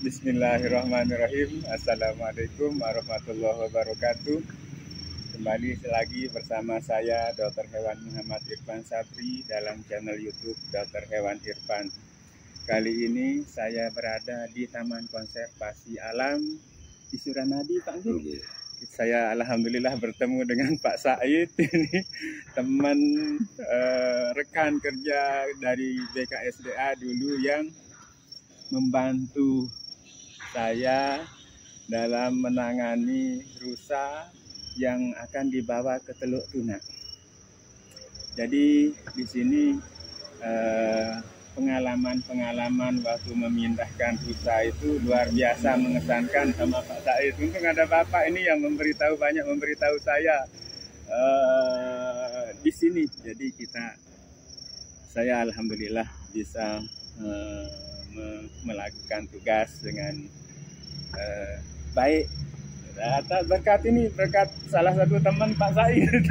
Bismillahirrahmanirrahim. Assalamualaikum warahmatullahi wabarakatuh. Kembali lagi bersama saya Dr. Hewan Muhammad Irfan Sabri dalam channel YouTube Dr. Hewan Irfan. Kali ini saya berada di Taman Konservasi Alam di Suranadi, Pak Guru. Saya alhamdulillah bertemu dengan Pak Said ini, teman rekan kerja dari BKSDA dulu yang membantu saya dalam menangani rusa yang akan dibawa ke Teluk Tuna. Jadi di sini pengalaman waktu memindahkan rusa itu luar biasa mengesankan sama Pak Said. Untung ada Bapak ini yang banyak memberitahu saya di sini. Jadi saya alhamdulillah bisa melakukan tugas dengan baik. Berkat salah satu teman Pak Said.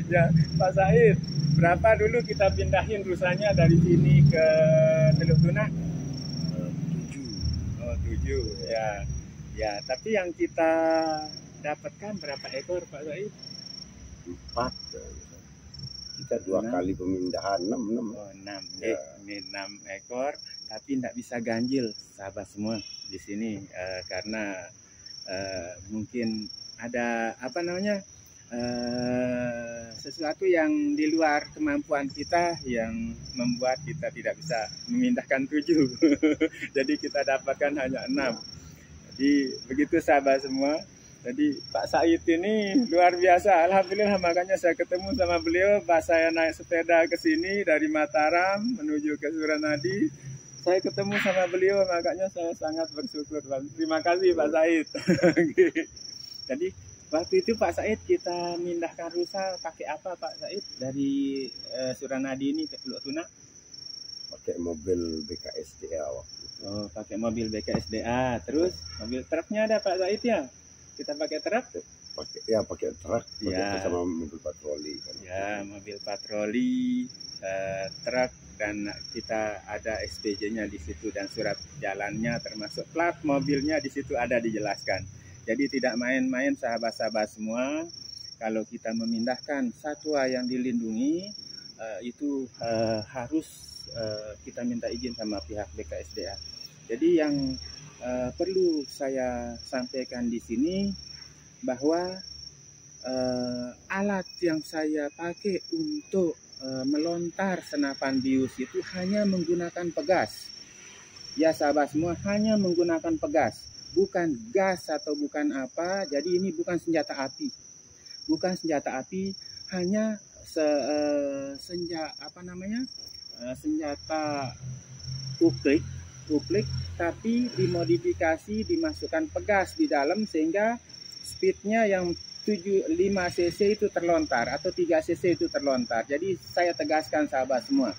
Ya, Pak Said, berapa dulu kita pindahin rusanya dari sini ke Teluk Tuna? 7. Oh, 7. Ya. Ya, tapi yang kita dapatkan berapa ekor, Pak Said? 4. Kita 2 kali pemindahan 6. Oh, 6. Ya. Ini 6 ekor, tapi tidak bisa ganjil, sahabat semua di sini karena mungkin ada sesuatu yang di luar kemampuan kita yang membuat kita tidak bisa memindahkan 7. Jadi kita dapatkan hanya 6. Jadi begitu sahabat semua. Jadi Pak Said ini luar biasa, alhamdulillah, makanya saya ketemu sama beliau pas saya naik sepeda ke sini dari Mataram menuju ke Suranadi. Saya ketemu sama beliau, makanya saya sangat bersyukur. Terima kasih Pak Said. Jadi waktu itu Pak Said kita mindahkan rusa pakai apa Pak Said dari Suranadi ini ke Teluk Tuna? Pakai mobil BKSDA waktu itu. Oh, pakai mobil BKSDA. Terus mobil truknya ada Pak Said ya? Kita pakai truk? Pakai truk, sama mobil patroli kan. Ya, mobil patroli, truk, dan kita ada SPJ-nya di situ dan surat jalannya termasuk plat mobilnya di situ ada dijelaskan. Jadi tidak main-main sahabat-sahabat semua. Kalau kita memindahkan satwa yang dilindungi itu harus kita minta izin sama pihak BKSDA. Jadi yang perlu saya sampaikan di sini bahwa alat yang saya pakai untuk melontar senapan bius itu hanya menggunakan pegas. Ya sahabat semua, hanya menggunakan pegas, bukan gas atau bukan apa. Jadi ini bukan senjata api, hanya senjata uklik, tapi dimodifikasi, dimasukkan pegas di dalam sehingga speednya yang 5 cc itu terlontar atau 3 cc itu terlontar. Jadi saya tegaskan sahabat semua,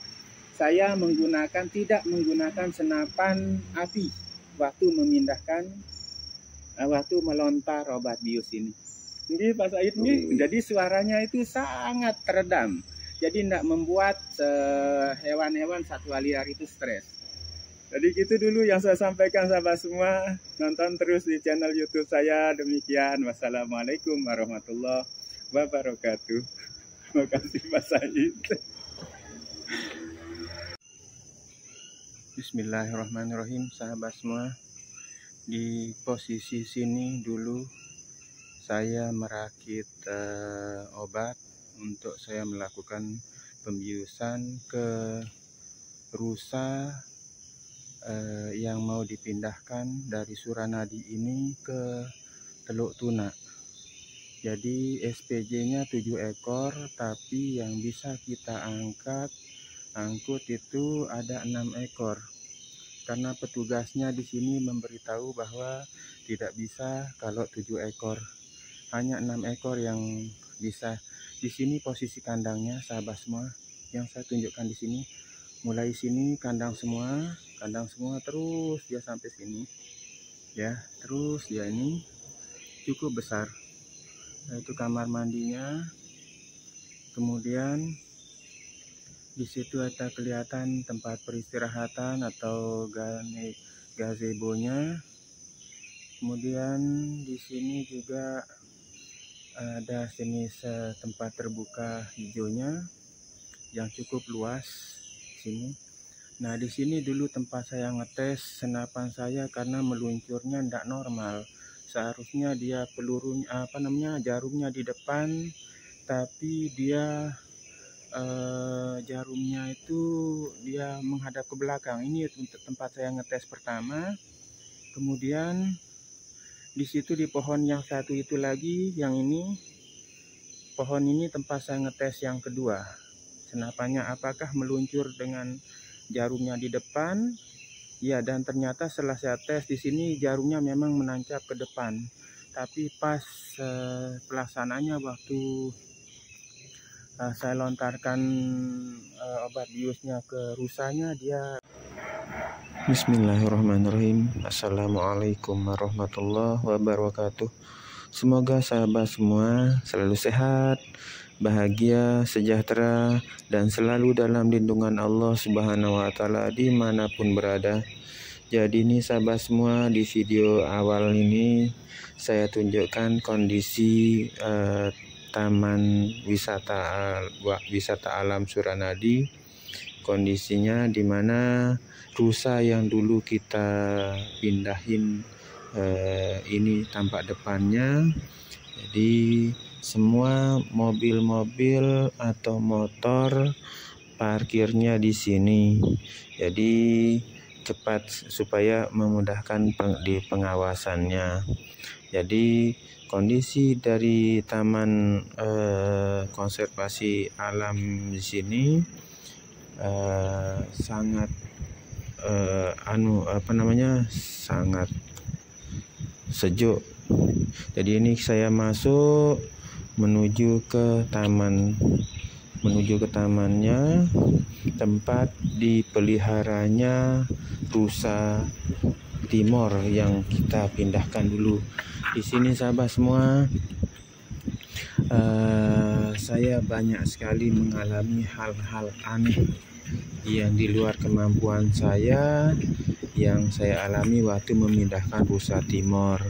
saya tidak menggunakan senapan api waktu melontar obat bius ini. Jadi Pak Said nih, jadi suaranya itu sangat teredam. Jadi tidak membuat hewan-hewan satwa liar itu stres. Jadi gitu dulu yang saya sampaikan sahabat semua. Nonton terus di channel YouTube saya. Demikian. Wassalamualaikum warahmatullahi wabarakatuh. Terima kasih Pak Said. Bismillahirrahmanirrahim sahabat semua. Di posisi sini dulu saya merakit obat untuk saya melakukan pembiusan ke rusa yang mau dipindahkan dari Suranadi ini ke Teluk Tuna. Jadi SPJ-nya 7 ekor, tapi yang bisa kita angkut itu ada 6 ekor. Karena petugasnya di sini memberitahu bahwa tidak bisa kalau 7 ekor. Hanya 6 ekor yang bisa. Di sini posisi kandangnya sahabat semua yang saya tunjukkan di sini. Mulai sini kandang semua terus dia sampai sini ya, terus dia ini cukup besar. Nah, itu kamar mandinya, kemudian Di situ ada kelihatan tempat peristirahatan atau gazebo-nya. Kemudian di sini juga ada jenis tempat terbuka hijaunya yang cukup luas sini. Nah, di sini dulu tempat saya ngetes senapan saya karena meluncurnya tidak normal. Seharusnya dia pelurunya jarumnya di depan, tapi dia jarumnya itu dia menghadap ke belakang. Ini untuk tempat saya ngetes pertama. Kemudian di situ di pohon yang satu itu lagi, yang ini pohon ini tempat saya ngetes yang kedua. Senapannya apakah meluncur dengan jarumnya di depan? Ya, dan ternyata setelah saya tes di sini jarumnya memang menancap ke depan. Tapi pas pelaksanaannya waktu saya lontarkan obat biusnya ke rusanya, dia... Bismillahirrahmanirrahim. Assalamualaikum warahmatullahi wabarakatuh. Semoga sahabat semua selalu sehat, bahagia, sejahtera, dan selalu dalam lindungan Allah Subhanahu wa Ta'ala dimanapun berada. Jadi ini sahabat semua, di video awal ini saya tunjukkan kondisi Taman Wisata Alam Suranadi. Kondisinya di mana rusa yang dulu kita pindahin ini tampak depannya. Jadi semua mobil-mobil atau motor parkirnya di sini. Jadi cepat supaya memudahkan di pengawasannya. Jadi kondisi dari Taman Konservasi Alam di sini sangat sangat sejuk. Jadi ini saya masuk menuju ke tamannya, tempat dipeliharanya rusa Timor yang kita pindahkan dulu. Di sini sahabat semua, saya banyak sekali mengalami hal-hal aneh yang di luar kemampuan saya, yang saya alami waktu memindahkan rusa Timor.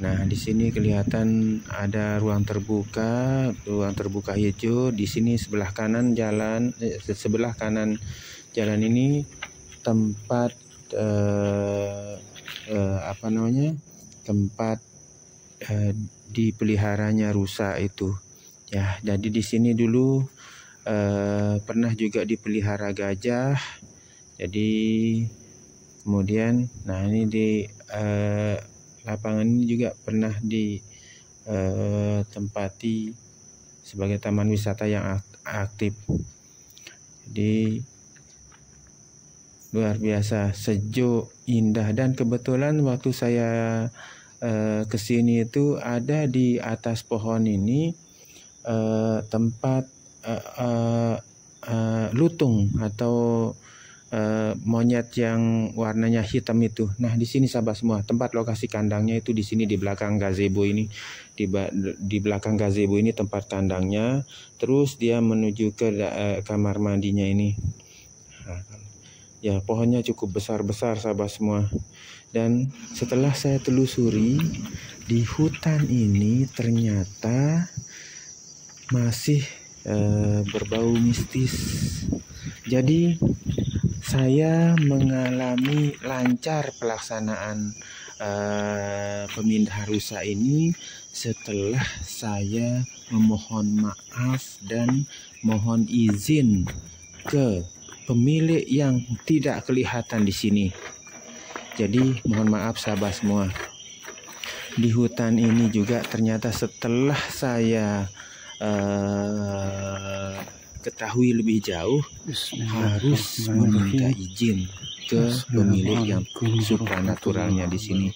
Nah, di sini kelihatan ada ruang terbuka hijau. Di sini sebelah kanan jalan ini tempat tempat dipeliharanya rusa itu. Ya, jadi di sini dulu pernah juga dipelihara gajah. Jadi kemudian, nah ini di lapangan ini juga pernah ditempati sebagai taman wisata yang aktif. Jadi luar biasa sejuk, indah, dan kebetulan waktu saya kesini itu ada di atas pohon ini tempat lutung atau monyet yang warnanya hitam itu. Nah, di sini sahabat semua, tempat lokasi kandangnya itu di sini di belakang gazebo ini. Di belakang gazebo ini tempat kandangnya. Terus dia menuju ke kamar mandinya ini. Ya, pohonnya cukup besar-besar sahabat semua. Dan setelah saya telusuri, di hutan ini ternyata masih berbau mistis. Jadi saya mengalami lancar pelaksanaan pemindahan rusa ini setelah saya memohon maaf dan mohon izin ke pemilik yang tidak kelihatan di sini. Jadi mohon maaf sahabat semua. Di hutan ini juga ternyata setelah saya ketahui lebih jauh, harus meminta izin ke pemilik yang supranaturalnya di sini.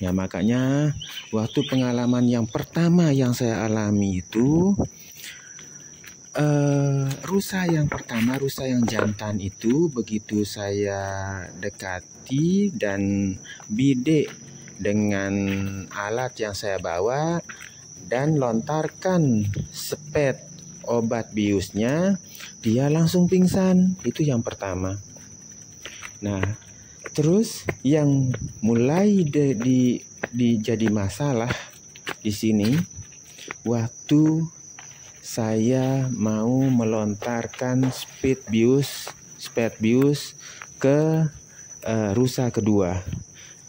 Ya, makanya waktu pengalaman yang pertama yang saya alami itu, rusa yang jantan itu, begitu saya dekati dan bidik dengan alat yang saya bawa dan lontarkan sepet obat biusnya, dia langsung pingsan. Itu yang pertama. Nah, terus yang mulai jadi masalah di sini, waktu saya mau melontarkan speed bius ke rusa kedua.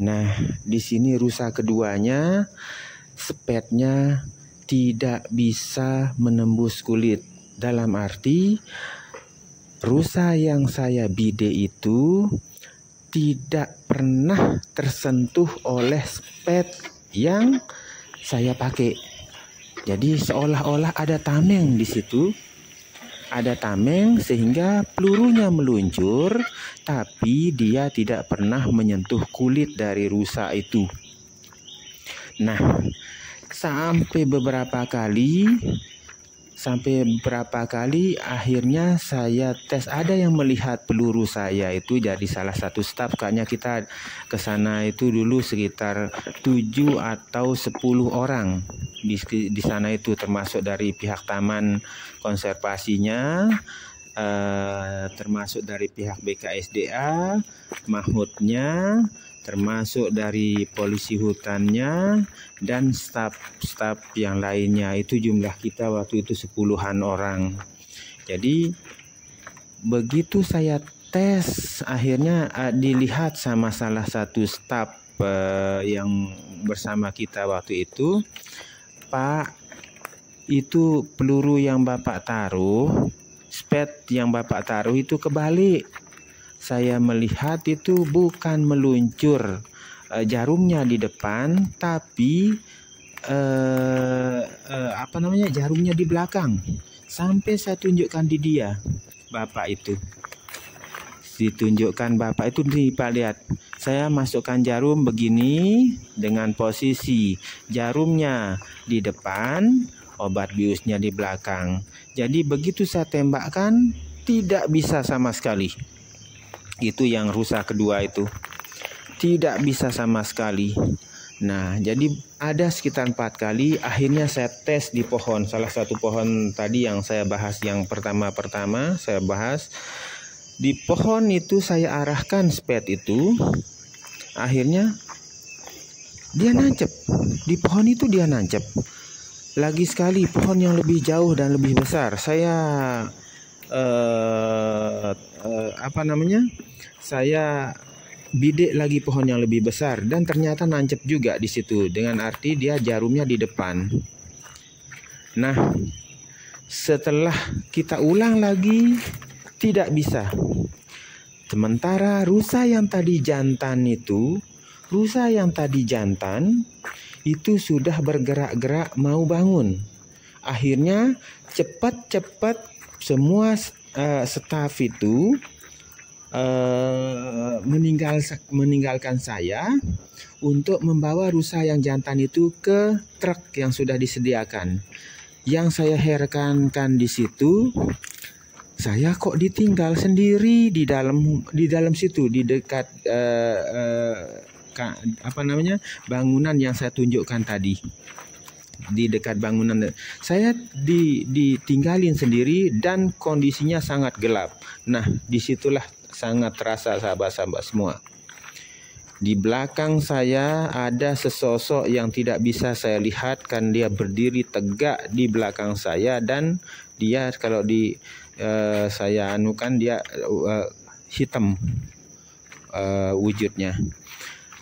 Nah, di sini rusa keduanya speednya tidak bisa menembus kulit. Dalam arti rusa yang saya bidik itu tidak pernah tersentuh oleh speed yang saya pakai. Jadi seolah-olah ada tameng di situ. Ada tameng sehingga pelurunya meluncur, tapi dia tidak pernah menyentuh kulit dari rusa itu. Nah, sampai beberapa kali akhirnya saya tes. Ada yang melihat peluru saya itu jadi salah satu staf. Kayaknya kita ke sana itu dulu sekitar 7 atau 10 orang di sana itu, termasuk dari pihak taman konservasinya, termasuk dari pihak BKSDA, Mahutnya, termasuk dari polisi hutannya, dan staf yang lainnya. Itu jumlah kita waktu itu 10-an orang. Jadi begitu saya tes, akhirnya dilihat sama salah satu staf yang bersama kita waktu itu, Pak, itu peluru yang Bapak taruh, speed yang Bapak taruh itu kebalik. Saya melihat itu bukan meluncur jarumnya di depan, tapi jarumnya di belakang. Sampai saya tunjukkan di dia, Bapak itu. Ditunjukkan Bapak itu nih, Pak, lihat. Saya masukkan jarum begini dengan posisi jarumnya di depan, obat biusnya di belakang. Jadi begitu saya tembakkan tidak bisa sama sekali. Itu yang rusa kedua itu. Tidak bisa sama sekali. Nah, jadi ada sekitar 4 kali. Akhirnya saya tes di pohon. Salah satu pohon tadi yang saya bahas, yang pertama saya bahas. Di pohon itu saya arahkan speed itu. Akhirnya dia nancep. Di pohon itu dia nancep. Lagi sekali pohon yang lebih jauh dan lebih besar. Saya saya bidik lagi pohon yang lebih besar dan ternyata nancep juga di situ, dengan arti dia jarumnya di depan. Nah, setelah kita ulang lagi tidak bisa. Sementara rusa yang tadi jantan itu sudah bergerak-gerak mau bangun. Akhirnya cepat-cepat semua staf itu meninggalkan saya untuk membawa rusa yang jantan itu ke truk yang sudah disediakan. Yang saya herankan di situ, saya kok ditinggal sendiri di dalam situ, di dekat bangunan yang saya tunjukkan tadi. Di dekat bangunan saya ditinggalin sendiri dan kondisinya sangat gelap. Nah, disitulah sangat terasa sahabat-sahabat semua. Di belakang saya ada sesosok yang tidak bisa saya lihat, kan dia berdiri tegak di belakang saya, dan dia kalau saya anukan dia hitam wujudnya.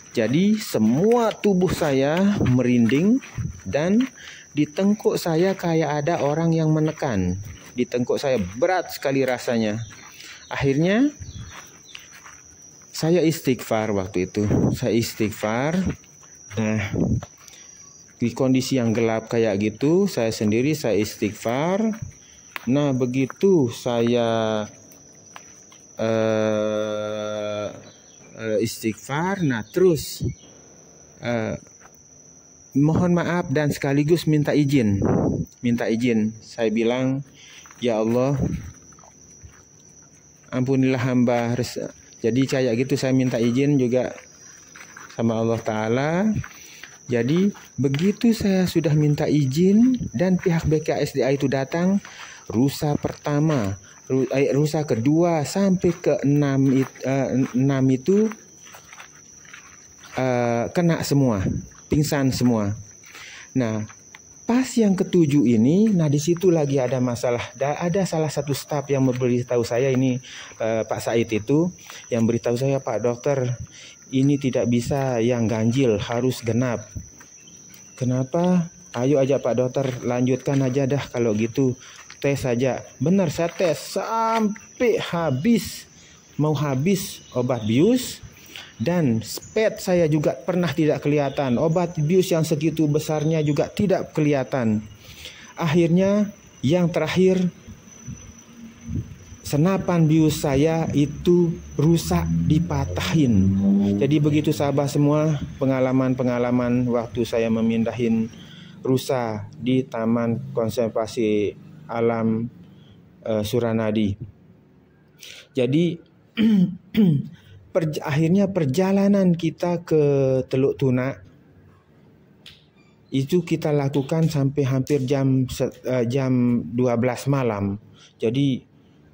Jadi semua tubuh saya merinding dan di tengkuk saya kayak ada orang yang menekan. Di tengkuk saya berat sekali rasanya. Akhirnya saya istighfar waktu itu. Saya istighfar. Nah, di kondisi yang gelap kayak gitu, saya sendiri saya istighfar. Nah, begitu saya istighfar, nah terus mohon maaf dan sekaligus minta izin. Saya bilang, ya Allah, ampunilah hamba. Jadi kayak gitu saya minta izin juga sama Allah Ta'ala. Jadi begitu saya sudah minta izin dan pihak BKSDA itu datang, rusa pertama, rusa kedua sampai ke 6 itu kena semua, pingsan semua. Nah, pas yang ke-7 ini, nah di situ lagi ada masalah. Ada salah satu staf yang memberitahu saya ini, Pak Said itu, yang beritahu saya, Pak Dokter, ini tidak bisa yang ganjil, harus genap. Kenapa? Ayo aja Pak Dokter, lanjutkan aja dah kalau gitu. Tes saja. Benar, saya tes sampai habis, mau habis obat bius. Dan PET saya juga pernah tidak kelihatan. Obat bius yang segitu besarnya juga tidak kelihatan. Akhirnya yang terakhir, senapan bius saya itu rusak, dipatahin. Jadi begitu sahabat semua, pengalaman-pengalaman waktu saya memindahin rusa di Taman Konservasi Alam Suranadi. Jadi akhirnya perjalanan kita ke Teluk Tuna itu kita lakukan sampai hampir jam 12 malam. Jadi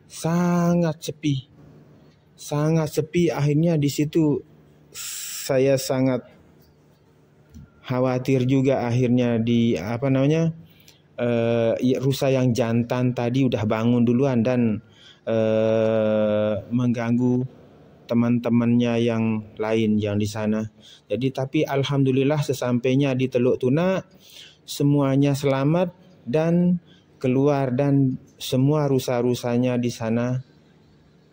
sangat sepi. Akhirnya di situ saya sangat khawatir juga. Akhirnya rusa yang jantan tadi udah bangun duluan dan mengganggu teman-temannya yang lain yang di sana. Jadi tapi alhamdulillah sesampainya di Teluk Tuna semuanya selamat dan keluar, dan semua rusa-rusanya di sana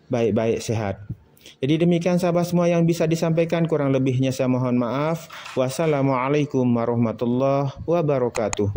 baik-baik sehat. Jadi demikian sahabat semua yang bisa disampaikan, kurang lebihnya saya mohon maaf. Wassalamualaikum warahmatullahi wabarakatuh.